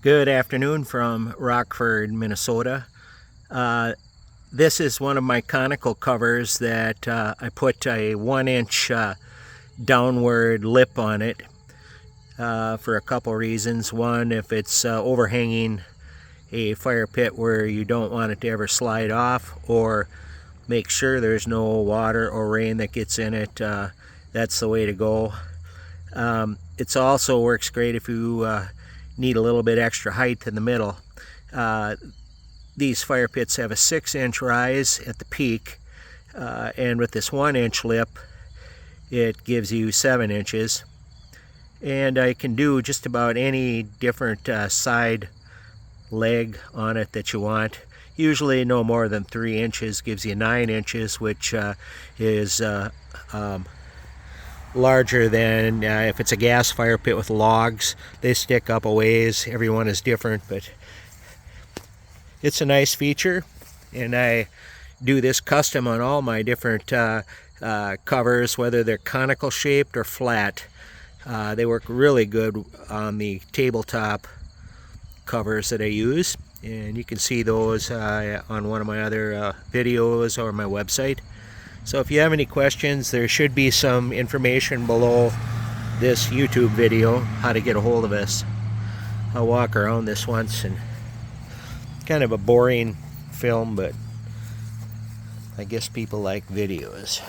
Good afternoon from Rockford, Minnesota. This is one of my conical covers that I put a 1-inch downward lip on it for a couple reasons. One, if it's overhanging a fire pit where you don't want it to ever slide off, or make sure there's no water or rain that gets in it, that's the way to go. It also works great if you need a little bit extra height in the middle. These fire pits have a 6-inch rise at the peak, and with this 1-inch lip it gives you 7 inches, and I can do just about any different side leg on it that you want. Usually no more than 3 inches gives you 9 inches, which is larger than if it's a gas fire pit with logs. They stick up a ways. Everyone is different, but it's a nice feature, and I do this custom on all my different covers, whether they're conical shaped or flat. They work really good on the tabletop covers that I use, and you can see those on one of my other videos or my website. So if you have any questions, there should be some information below this YouTube video how to get a hold of us. I'll walk around this once, and kind of a boring film, but I guess people like videos.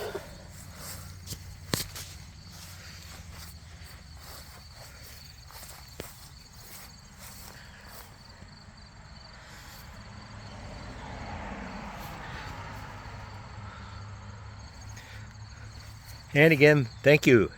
And again, thank you.